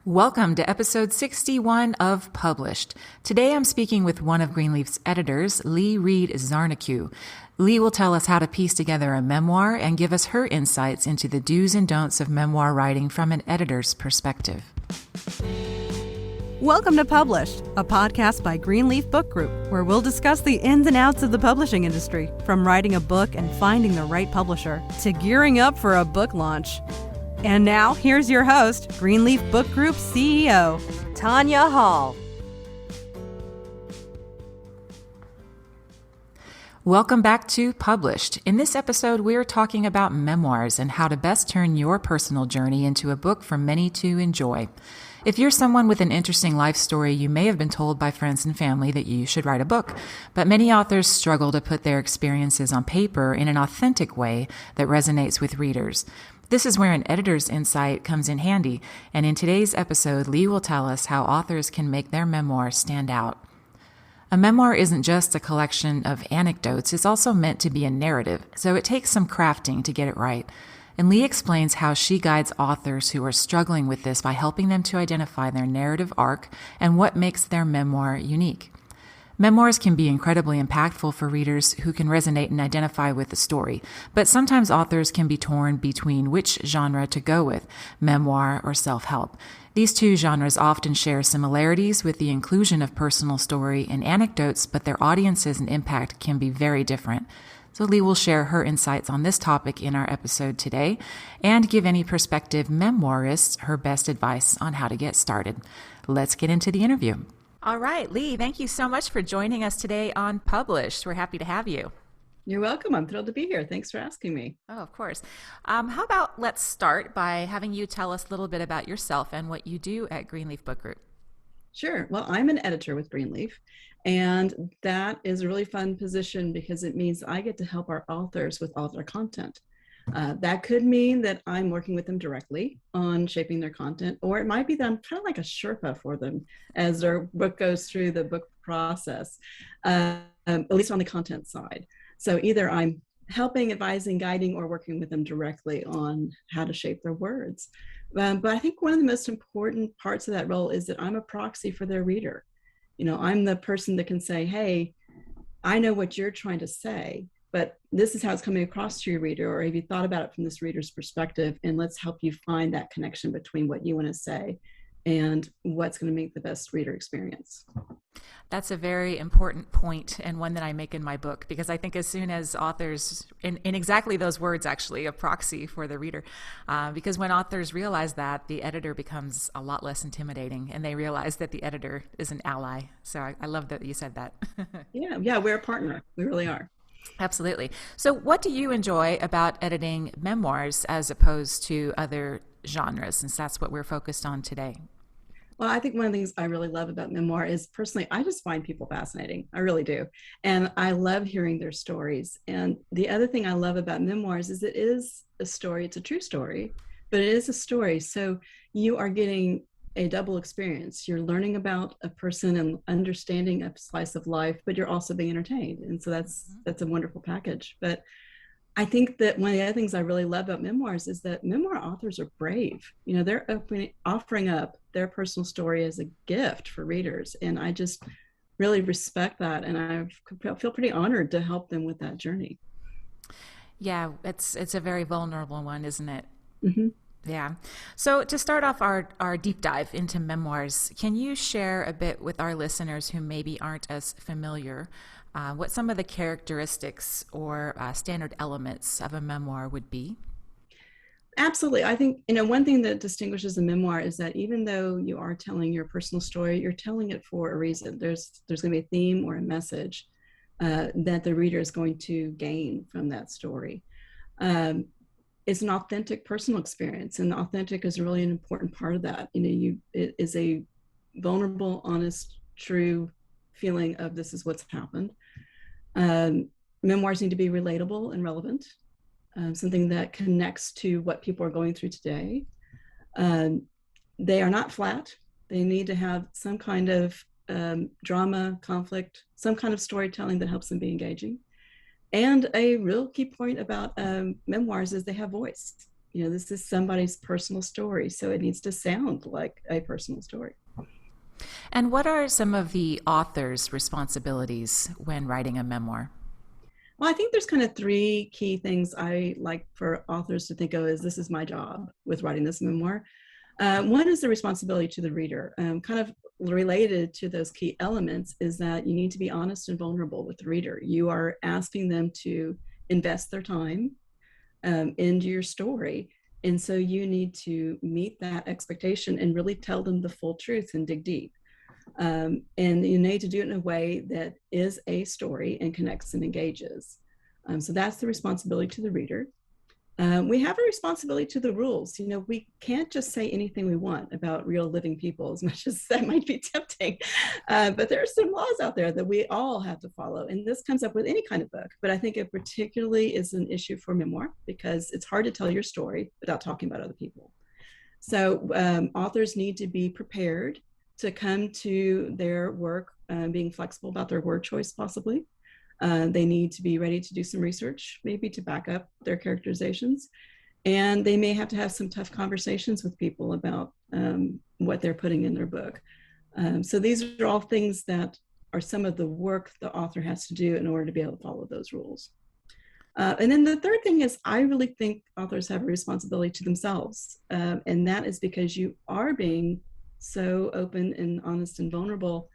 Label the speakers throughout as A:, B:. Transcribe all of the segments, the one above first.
A: Welcome to episode 61 of Published. Today I'm speaking with one of Greenleaf's editors, Reed Zarnikau. Lee will tell us how to piece together a memoir and give us her insights into the do's and don'ts of memoir writing from an editor's perspective.
B: Welcome to Published, a podcast by Greenleaf Book Group, where we'll discuss the ins and outs of the publishing industry, from writing a book and finding the right publisher to gearing up for a book launch. And now, here's your host, Greenleaf Book Group CEO, Tanya Hall.
A: Welcome back to Published. In this episode, we're talking about memoirs and how to best turn your personal journey into a book for many to enjoy. If you're someone with an interesting life story, you may have been told by friends and family that you should write a book, but many authors struggle to put their experiences on paper in an authentic way that resonates with readers. This is where an editor's insight comes in handy, and in today's episode, Lee will tell us how authors can make their memoir stand out. A memoir isn't just a collection of anecdotes, it's also meant to be a narrative, so it takes some crafting to get it right. And Lee explains how she guides authors who are struggling with this by helping them to identify their narrative arc and what makes their memoir unique. Memoirs can be incredibly impactful for readers who can resonate and identify with the story, but sometimes authors can be torn between which genre to go with, memoir or self-help. These two genres often share similarities with the inclusion of personal story and anecdotes, but their audiences and impact can be very different. So Lee will share her insights on this topic in our episode today and give any prospective memoirist her best advice on how to get started. Let's get into the interview. All right, Lee, thank you so much for joining us today on Published. We're happy to have you.
C: You're welcome. I'm thrilled to be here. Thanks for asking me.
A: Oh, of course. How about let's start by having you tell us a little bit about yourself and what you do at Greenleaf Book Group.
C: Sure. Well, I'm an editor with Greenleaf, and that is a really fun position because it means I get to help our authors with all their content. That could mean that I'm working with them directly on shaping their content, or it might be that I'm kind of like a Sherpa for them as their book goes through the book process, at least on the content side. So either I'm helping, advising, guiding, or working with them directly on how to shape their words. But I think one of the most important parts of that role is that I'm a proxy for their reader. You know, I'm the person that can say, hey, I know what you're trying to say, but this is how it's coming across to your reader, or have you thought about it from this reader's perspective? And let's help you find that connection between what you want to say and what's going to make the best reader experience.
A: That's a very important point, and one that I make in my book, because I think as soon as authors, in exactly those words actually, a proxy for the reader, because when authors realize that, the editor becomes a lot less intimidating, and they realize that the editor is an ally. So I love that you said that.
C: Yeah, we're a partner. We really are.
A: Absolutely. So what do you enjoy about editing memoirs as opposed to other genres, since that's what we're focused on today?
C: Well, I think one of the things I really love about memoir is, personally, I just find people fascinating. I really do. And I love hearing their stories. And the other thing I love about memoirs is it is a story. It's a true story, but it is a story. So you are getting a double experience. You're learning about a person and understanding a slice of life, but you're also being entertained. And so that's a wonderful package. But I think that one of the other things I really love about memoirs is that memoir authors are brave. You know, they're offering up their personal story as a gift for readers. And I just really respect that. And I feel pretty honored to help them with that journey.
A: Yeah, it's a very vulnerable one, isn't it?
C: Mm-hmm.
A: Yeah. So to start off our deep dive into memoirs, can you share a bit with our listeners who maybe aren't as familiar what some of the characteristics or standard elements of a memoir would be?
C: Absolutely. I think, one thing that distinguishes a memoir is that even though you are telling your personal story, you're telling it for a reason. There's going to be a theme or a message that the reader is going to gain from that story. It's an authentic personal experience, and authentic is really an important part of that. It is a vulnerable, honest, true feeling of this is what's happened. Memoirs need to be relatable and relevant, something that connects to what people are going through today. They are not flat. They need to have some kind of drama, conflict, some kind of storytelling that helps them be engaging. And a real key point about memoirs is they have voice. This is somebody's personal story, so it needs to sound like a personal story.
A: And what are some of the author's responsibilities when writing a memoir?
C: Well, I think there's kind of three key things I like for authors to think of as this is my job with writing this memoir. One is the responsibility to the reader. Kind of related to those key elements is that you need to be honest and vulnerable with the reader. You are asking them to invest their time into your story. And so you need to meet that expectation and really tell them the full truth and dig deep. And you need to do it in a way that is a story and connects and engages. So that's the responsibility to the reader. We have a responsibility to the rules. We can't just say anything we want about real living people, as much as that might be tempting. But there are some laws out there that we all have to follow. And this comes up with any kind of book. But I think it particularly is an issue for memoir because it's hard to tell your story without talking about other people. So authors need to be prepared to come to their work being flexible about their word choice, possibly. They need to be ready to do some research, maybe to back up their characterizations. And they may have to have some tough conversations with people about what they're putting in their book. So these are all things that are some of the work the author has to do in order to be able to follow those rules. And then the third thing is I really think authors have a responsibility to themselves. And that is because you are being so open and honest and vulnerable.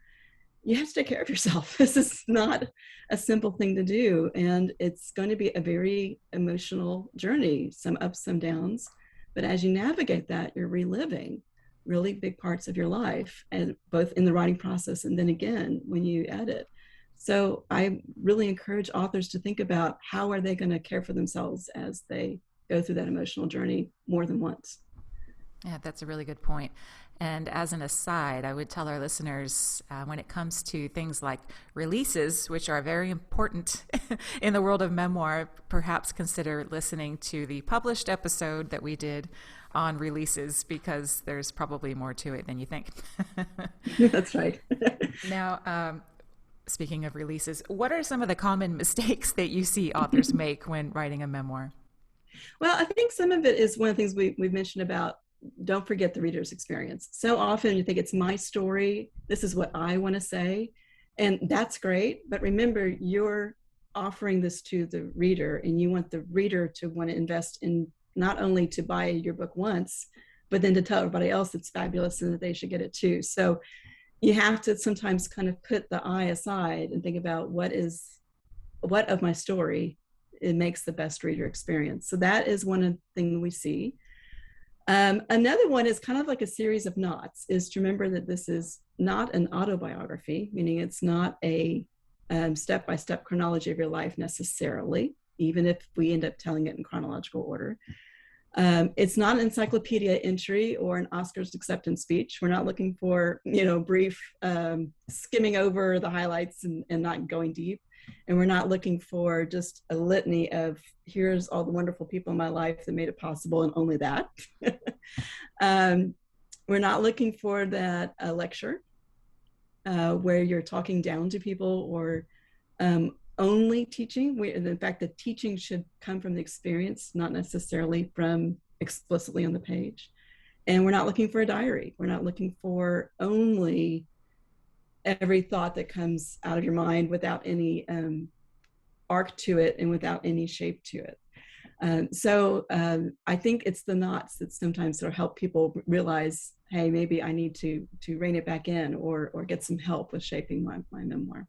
C: You have to take care of yourself. This is not a simple thing to do. And it's going to be a very emotional journey, some ups, some downs. But as you navigate that, you're reliving really big parts of your life, and both in the writing process and then again when you edit. So I really encourage authors to think about how are they going to care for themselves as they go through that emotional journey more than once.
A: Yeah, that's a really good point. And as an aside, I would tell our listeners when it comes to things like releases, which are very important in the world of memoir, perhaps consider listening to the published episode that we did on releases because there's probably more to it than you think.
C: That's right.
A: Now, speaking of releases, what are some of the common mistakes that you see authors make when writing a memoir?
C: Well, I think some of it is one of the things we've mentioned about don't forget the reader's experience. So often you think it's my story. This is what I want to say. And that's great. But remember, you're offering this to the reader and you want the reader to want to invest in not only to buy your book once, but then to tell everybody else it's fabulous and that they should get it too. So you have to sometimes kind of put the I aside and think about what of my story it makes the best reader experience. So that is one thing we see. Another one is kind of like a series of knots, is to remember that this is not an autobiography, meaning it's not a step-by-step chronology of your life necessarily, even if we end up telling it in chronological order. It's not an encyclopedia entry or an Oscars acceptance speech. We're not looking for, brief skimming over the highlights and not going deep. And we're not looking for just a litany of here's all the wonderful people in my life that made it possible and only that. We're not looking for that lecture where you're talking down to people or only teaching. In fact, the teaching should come from the experience, not necessarily from explicitly on the page. And we're not looking for a diary. We're not looking for only every thought that comes out of your mind without any arc to it and without any shape to it. So I think it's the knots that sometimes sort of help people realize, hey, maybe I need to rein it back in or get some help with shaping my memoir.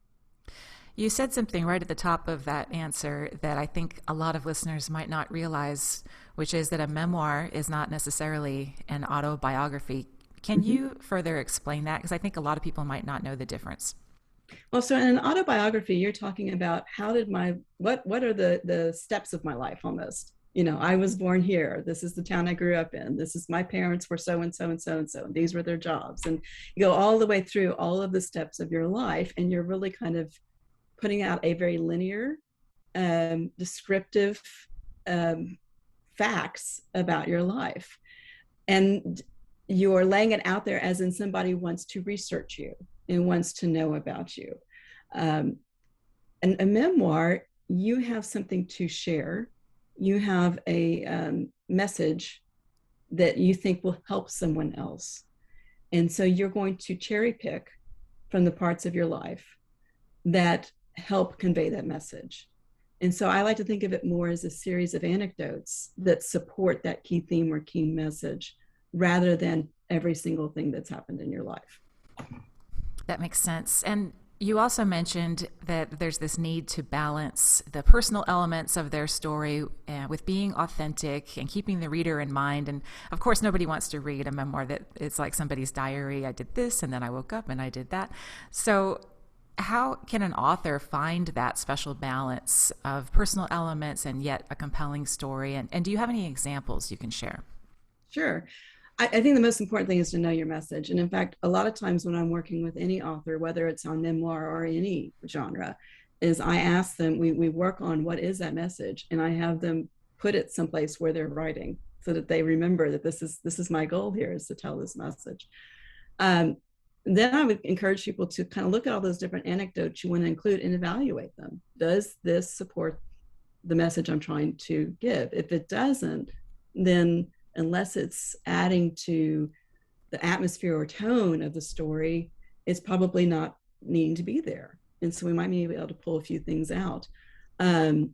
A: You said something right at the top of that answer that I think a lot of listeners might not realize, which is that a memoir is not necessarily an autobiography. Can you further explain that? Because I think a lot of people might not know the difference.
C: Well, so in an autobiography, you're talking about what are the steps of my life almost. I was born here. This is the town I grew up in. This is my parents were so and so and so and so. And these were their jobs. And you go all the way through all of the steps of your life. And you're really kind of putting out a very linear, descriptive facts about your life. And you're laying it out there as in somebody wants to research you and wants to know about you. And a memoir, you have something to share. You have a message that you think will help someone else. And so you're going to cherry pick from the parts of your life that help convey that message. And so I like to think of it more as a series of anecdotes that support that key theme or key message rather than every single thing that's happened in your life.
A: That makes sense. And you also mentioned that there's this need to balance the personal elements of their story with being authentic and keeping the reader in mind. And of course, nobody wants to read a memoir that it's like somebody's diary. I did this, and then I woke up and I did that. So how can an author find that special balance of personal elements and yet a compelling story? And do you have any examples you can share?
C: Sure. I think the most important thing is to know your message. And in fact, a lot of times when I'm working with any author, whether it's on memoir or any genre, is I ask them, we work on what is that message, and I have them put it someplace where they're writing so that they remember that this is my goal here, is to tell this message. Then I would encourage people to kind of look at all those different anecdotes you want to include and evaluate them. Does this support the message I'm trying to give? If it doesn't, then unless it's adding to the atmosphere or tone of the story, it's probably not needing to be there. And so we might be able to pull a few things out. I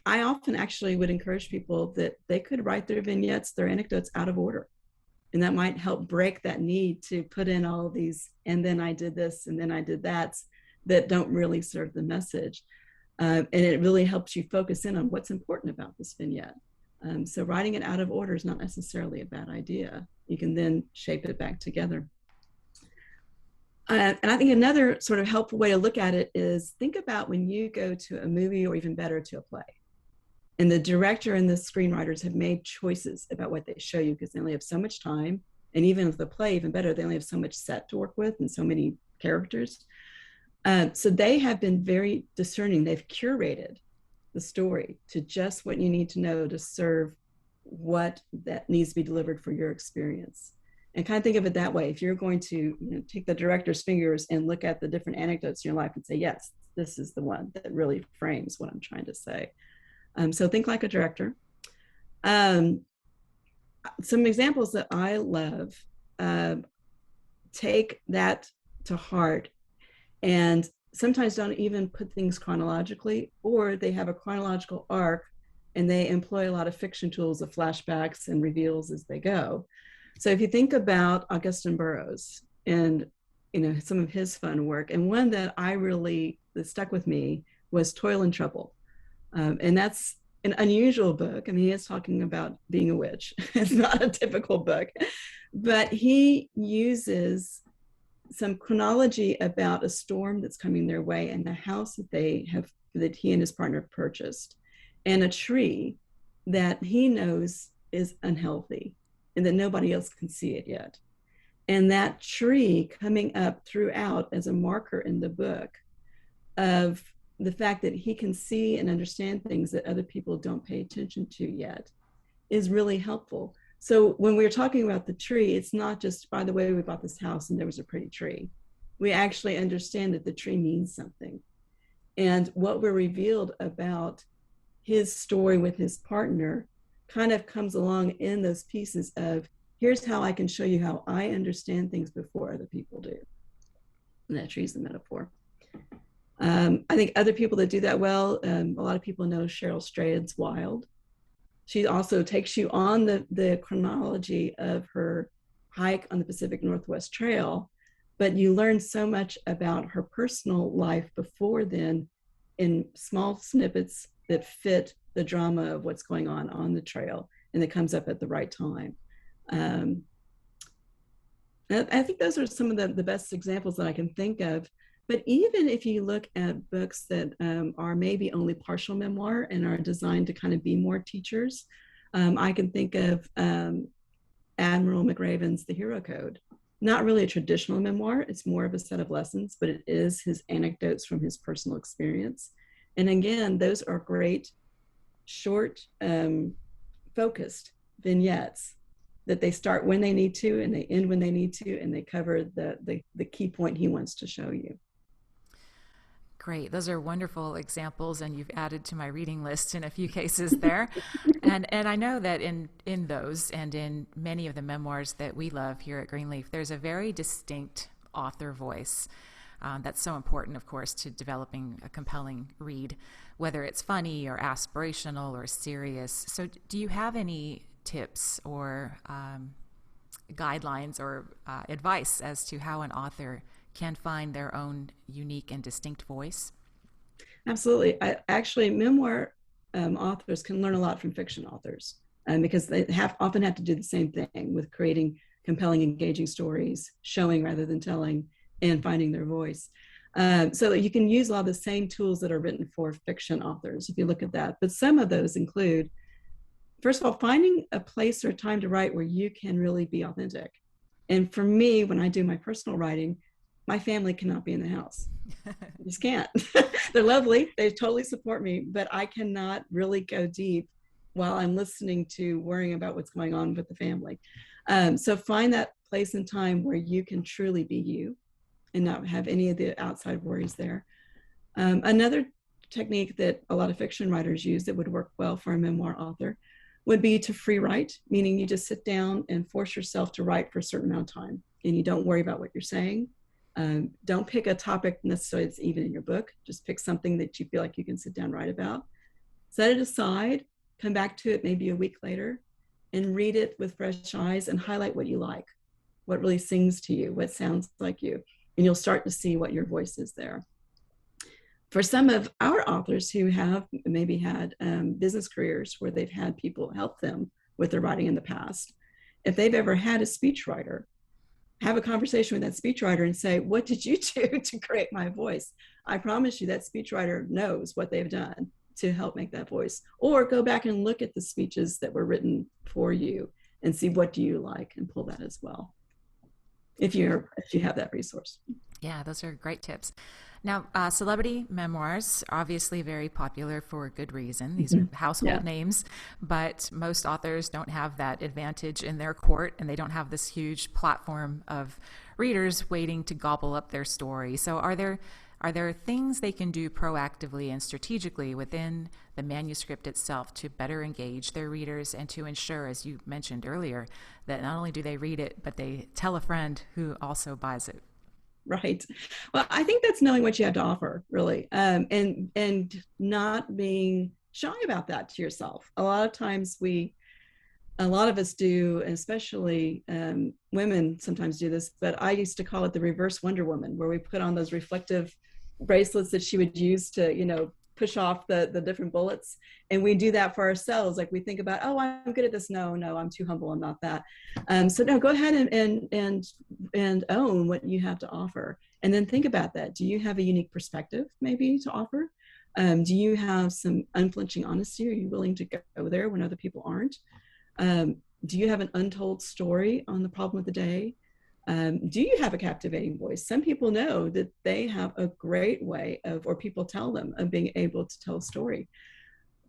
C: often actually would encourage people that they could write their vignettes, their anecdotes out of order. And that might help break that need to put in all of these, and then I did this, and then I did that don't really serve the message. And it really helps you focus in on what's important about this vignette. So writing it out of order is not necessarily a bad idea. You can then shape it back together. And I think another sort of helpful way to look at it is think about when you go to a movie, or even better, to a play. And the director and the screenwriters have made choices about what they show you because they only have so much time. And even with the play, even better, they only have so much set to work with and so many characters. So they have been very discerning. They've curated the story to just what you need to know to serve what that needs to be delivered for your experience. And kind of think of it that way. If you're going to take the director's fingers and look at the different anecdotes in your life and say, yes, this is the one that really frames what I'm trying to say. So think like a director. Some examples that I love, take that to heart and sometimes don't even put things chronologically, or they have a chronological arc and they employ a lot of fiction tools of flashbacks and reveals as they go. So if you think about Augusten Burroughs and some of his fun work, and one that that stuck with me was Toil and Trouble. And that's an unusual book. I mean, he is talking about being a witch. It's not a typical book, but he uses some chronology about a storm that's coming their way and the house that he and his partner purchased, and a tree that he knows is unhealthy and that nobody else can see it yet. And that tree coming up throughout as a marker in the book of the fact that he can see and understand things that other people don't pay attention to yet is really helpful. So when we're talking about the tree, it's not just, by the way, we bought this house and there was a pretty tree. We actually understand that the tree means something. And what we're revealed about his story with his partner kind of comes along in those pieces of, here's how I can show you how I understand things before other people do. And that tree's the metaphor. I think other people that do that well, a lot of people know Cheryl Strayed's Wild. She also takes you on the chronology of her hike on the Pacific Northwest Trail, but you learn so much about her personal life before then in small snippets that fit the drama of what's going on the trail, and it comes up at the right time. I think those are some of the best examples that I can think of. But even if you look at books that are maybe only partial memoir and are designed to kind of be more teachers, I can think of Admiral McRaven's The Hero Code. Not really a traditional memoir, it's more of a set of lessons, but it is his anecdotes from his personal experience. And again, those are great, short, focused vignettes that they start when they need to and they end when they need to, and they cover the key point he wants to show you.
A: Great. Those are wonderful examples, and you've added to my reading list in a few cases there. And I know that in those and in many of the memoirs that we love here at Greenleaf, there's a very distinct author voice. That's so important, of course, to developing a compelling read, whether it's funny or aspirational or serious. So do you have any tips or guidelines or advice as to how an author can find their own unique and distinct voice?
C: Absolutely. Actually, memoir authors can learn a lot from fiction authors, because they often have to do the same thing with creating compelling, engaging stories, showing rather than telling, and finding their voice. So you can use a lot of the same tools that are written for fiction authors, if you look at that. But some of those include, first of all, finding a place or time to write where you can really be authentic. And for me, when I do my personal writing, my family cannot be in the house. I just can't. They're lovely. They totally support me, but I cannot really go deep while I'm listening to worrying about what's going on with the family. So find that place and time where you can truly be you and not have any of the outside worries there. Another technique that a lot of fiction writers use that would work well for a memoir author would be to free write, meaning you just sit down and force yourself to write for a certain amount of time, and you don't worry about what you're saying. Don't pick a topic necessarily that's even in your book. Just pick something that you feel like you can sit down and write about. Set it aside, come back to it maybe a week later, and read it with fresh eyes and highlight what you like, what really sings to you, what sounds like you, and you'll start to see what your voice is there. For some of our authors who have maybe had business careers where they've had people help them with their writing in the past, if they've ever had a speechwriter, have a conversation with that speechwriter and say, what did you do to create my voice? I promise you that speechwriter knows what they've done to help make that voice. Or go back and look at the speeches that were written for you and see what do you like, and pull that as well, if you have that resource.
A: Yeah, those are great tips. Now, celebrity memoirs are obviously very popular for a good reason. These are household names, but most authors don't have that advantage in their court, and they don't have this huge platform of readers waiting to gobble up their story. So are there things they can do proactively and strategically within the manuscript itself to better engage their readers and to ensure, as you mentioned earlier, that not only do they read it, but they tell a friend who also buys it?
C: Right. Well, I think that's knowing what you have to offer, really, and not being shy about that to yourself. A lot of times a lot of us do, especially women sometimes do this, but I used to call it the reverse Wonder Woman, where we put on those reflective bracelets that she would use to, push off the different bullets. And we do that for ourselves. Like we think about, oh, I'm good at this. No, I'm too humble. I'm not that. So no, go ahead and own what you have to offer. And then think about that. Do you have a unique perspective maybe to offer? Do you have some unflinching honesty? Are you willing to go there when other people aren't? Do you have an untold story on the problem of the day? Do you have a captivating voice? Some people know that they have a great way or people tell them, of being able to tell a story.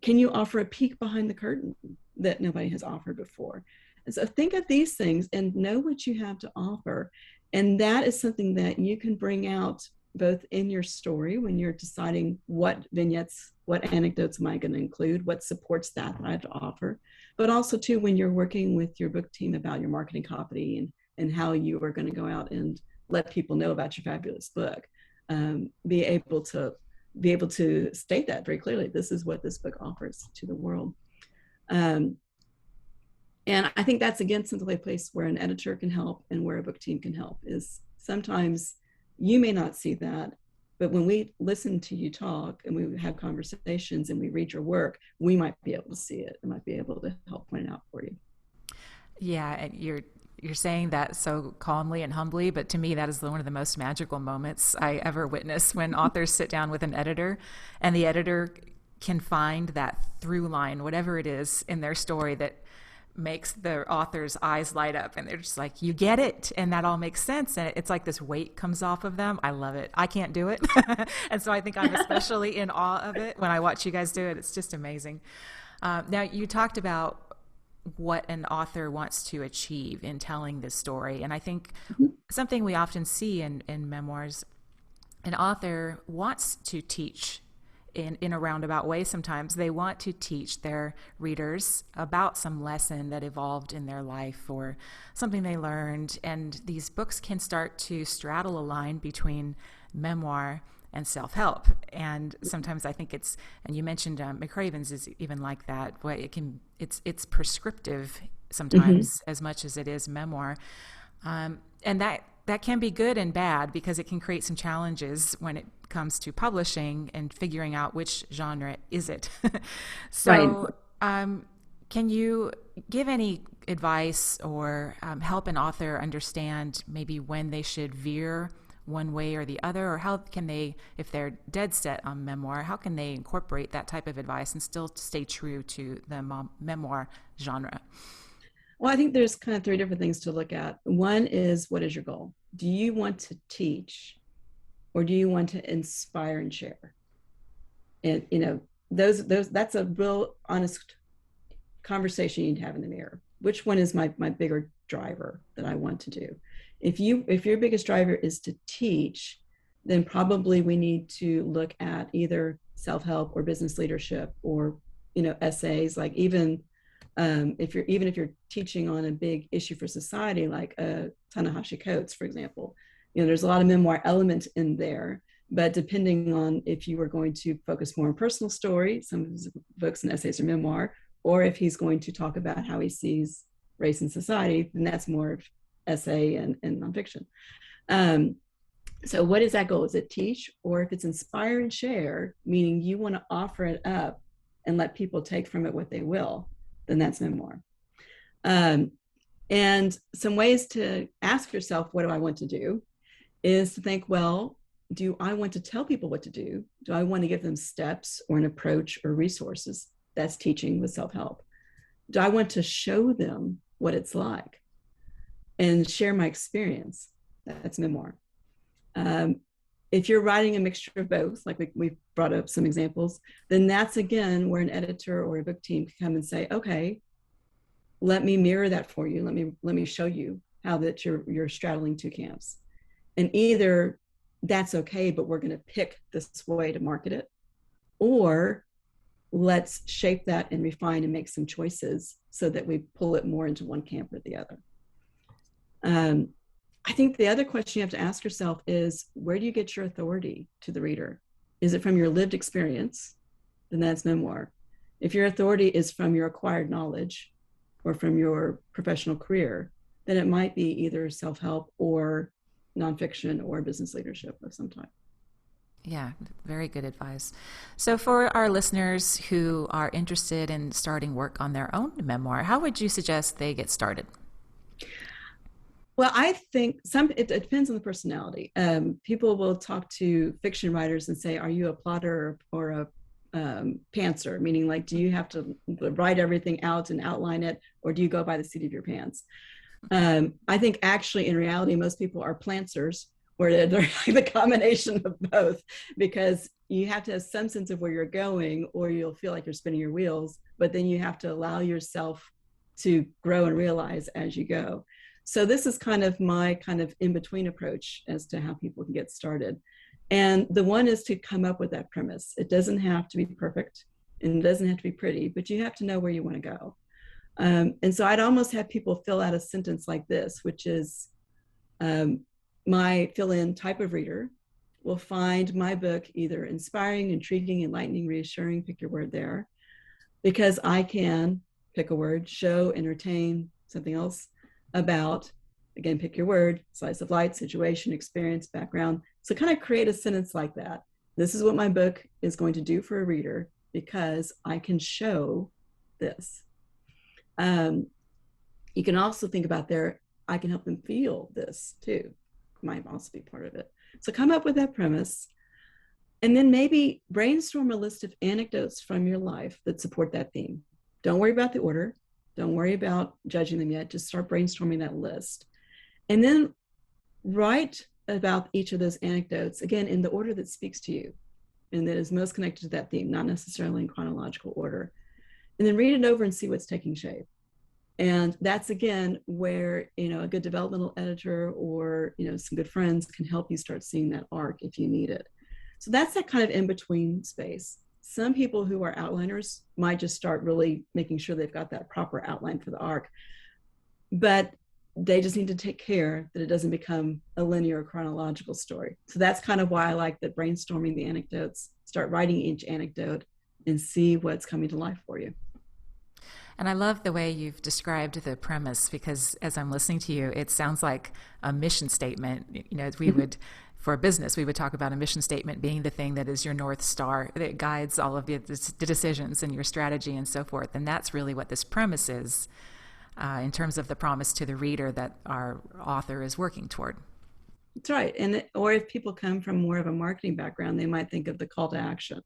C: Can you offer a peek behind the curtain that nobody has offered before? And so think of these things and know what you have to offer. And that is something that you can bring out both in your story when you're deciding what vignettes, what anecdotes am I going to include, what supports that I have to offer, but also too when you're working with your book team about your marketing copy and how you are going to go out and let people know about your fabulous book. Be able to state that very clearly. This is what this book offers to the world. And I think that's, again, simply a place where an editor can help and where a book team can help. Is sometimes you may not see that, but when we listen to you talk and we have conversations and we read your work, we might be able to see it and might be able to help point it out for you.
A: Yeah, and you're saying that so calmly and humbly, but to me, that is one of the most magical moments I ever witness, when authors sit down with an editor and the editor can find that through line, whatever it is in their story that makes the author's eyes light up, and they're just like, you get it, and that all makes sense, and it's like this weight comes off of them. I love it. I can't do it. And so I think I'm especially in awe of it when I watch you guys do it. It's just amazing. Now, you talked about what an author wants to achieve in telling this story, and I think something we often see in memoirs an author wants to teach in a roundabout way. Sometimes they want to teach their readers about some lesson that evolved in their life or something they learned. And these books can start to straddle a line between memoir and self-help. And sometimes I think it's, and you mentioned McRaven's is even like that, but it's prescriptive sometimes as much as it is memoir. And that can be good and bad because it can create some challenges when it comes to publishing and figuring out which genre is it. So can you give any advice or help an author understand maybe when they should veer one way or the other, or how can they, if they're dead set on memoir, how can they incorporate that type of advice and still stay true to the memoir genre?
C: Well, I think there's kind of three different things to look at. One is, what is your goal? Do you want to teach, or do you want to inspire and share? And that's a real honest conversation you'd have in the mirror. Which one is my bigger driver that I want to do? If your biggest driver is to teach, then probably we need to look at either self-help or business leadership or essays, like even if you're teaching on a big issue for society, like Ta-Nehisi Coates, for example, there's a lot of memoir element in there, but depending on if you were going to focus more on personal story, some of his books and essays are memoir, or if he's going to talk about how he sees race in society, then that's more of essay and nonfiction. So what is that goal? Is it teach? Or if it's inspire and share, meaning you want to offer it up and let people take from it what they will, then that's memoir. And some ways to ask yourself, what do I want to do, is to think, well, do I want to tell people what to do? Do I want to give them steps or an approach or resources? That's teaching with self-help. Do I want to show them what it's like and share my experience? That's memoir. If you're writing a mixture of both, like we brought up some examples, then that's again where an editor or a book team can come and say, okay, let me mirror that for you. Let me show you how that you're straddling two camps. And either that's okay, but we're going to pick this way to market it, or let's shape that and refine and make some choices so that we pull it more into one camp or the other. I think the other question you have to ask yourself is, where do you get your authority to the reader? Is it from your lived experience? Then that's memoir. If your authority is from your acquired knowledge or from your professional career, then it might be either self-help or nonfiction or business leadership of some type.
A: Yeah, very good advice. So for our listeners who are interested in starting work on their own memoir, how would you suggest they get started?
C: Well, I think it depends on the personality. People will talk to fiction writers and say, are you a plotter or a pantser? Meaning, like, do you have to write everything out and outline it, or do you go by the seat of your pants? I think actually in reality, most people are plantsers, where they're like the combination of both, because you have to have some sense of where you're going, or you'll feel like you're spinning your wheels, but then you have to allow yourself to grow and realize as you go. So this is kind of my in-between approach as to how people can get started. And the one is to come up with that premise. It doesn't have to be perfect and it doesn't have to be pretty, but you have to know where you want to go. And so I'd almost have people fill out a sentence like this, which is, my fill-in type of reader will find my book either inspiring, intriguing, enlightening, reassuring, pick your word there, because I can, pick a word, show, entertain, something else, about, again, pick your word, slice of life, situation, experience, background. So kind of create a sentence like that. This is what my book is going to do for a reader because I can show this. You can also think about I can help them feel this too. Might also be part of it. So come up with that premise and then maybe brainstorm a list of anecdotes from your life that support that theme. Don't worry about the order. Don't worry about judging them yet. Just start brainstorming that list. And then write about each of those anecdotes, again, in the order that speaks to you and that is most connected to that theme, not necessarily in chronological order. And then read it over and see what's taking shape. And that's, again, where, a good developmental editor or, some good friends can help you start seeing that arc if you need it. So that's that kind of in-between space. Some people who are outliners might just start really making sure they've got that proper outline for the arc, but they just need to take care that it doesn't become a linear chronological story. So that's kind of why I like that brainstorming the anecdotes, start writing each anecdote and see what's coming to life for you.
A: And I love the way you've described the premise, because as I'm listening to you, it sounds like a mission statement. We would, for a business, we would talk about a mission statement being the thing that is your North Star, that guides all of the decisions and your strategy and so forth. And that's really what this premise is in terms of the promise to the reader that our author is working toward.
C: That's right. Or if people come from more of a marketing background, they might think of the call to action.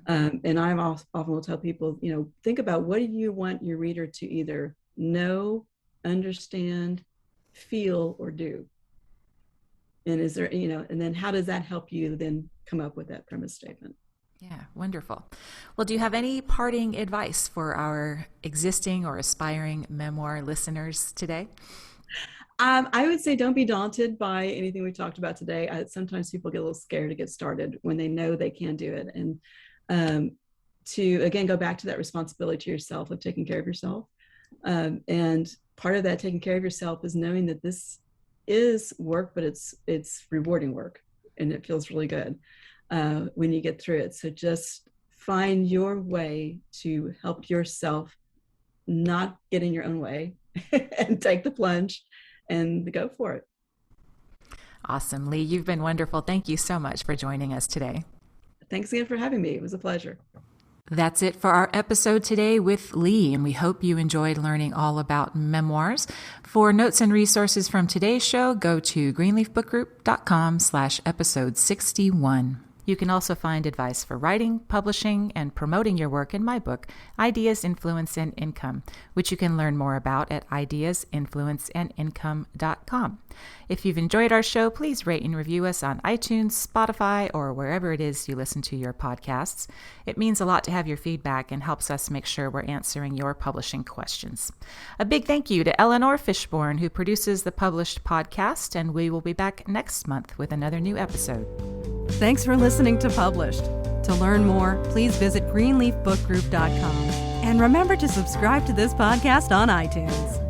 C: And I often will tell people, think about, what do you want your reader to either know, understand, feel, or do? And is there, and then how does that help you then come up with that premise statement?
A: Yeah, wonderful. Well, do you have any parting advice for our existing or aspiring memoir listeners today?
C: I would say don't be daunted by anything we talked about today. Sometimes people get a little scared to get started when they know they can do it. And to, again, go back to that responsibility to yourself of taking care of yourself. And part of that taking care of yourself is knowing that this is work, but it's rewarding work, and it feels really good when you get through it. So just find your way to help yourself not get in your own way and take the plunge and go for it.
A: Awesome. Lee, you've been wonderful. Thank you so much for joining us today.
C: Thanks again for having me. It was a pleasure.
A: That's it for our episode today with Lee, and we hope you enjoyed learning all about memoirs. For notes and resources from today's show, go to greenleafbookgroup.com/episode 61. You can also find advice for writing, publishing, and promoting your work in my book, Ideas, Influence, and Income, which you can learn more about at ideasinfluenceandincome.com. If you've enjoyed our show, please rate and review us on iTunes, Spotify, or wherever it is you listen to your podcasts. It means a lot to have your feedback and helps us make sure we're answering your publishing questions. A big thank you to Eleanor Fishborn, who produces the Published podcast, and we will be back next month with another new episode.
B: Thanks for listening to Published. To learn more, please visit greenleafbookgroup.com. And remember to subscribe to this podcast on iTunes.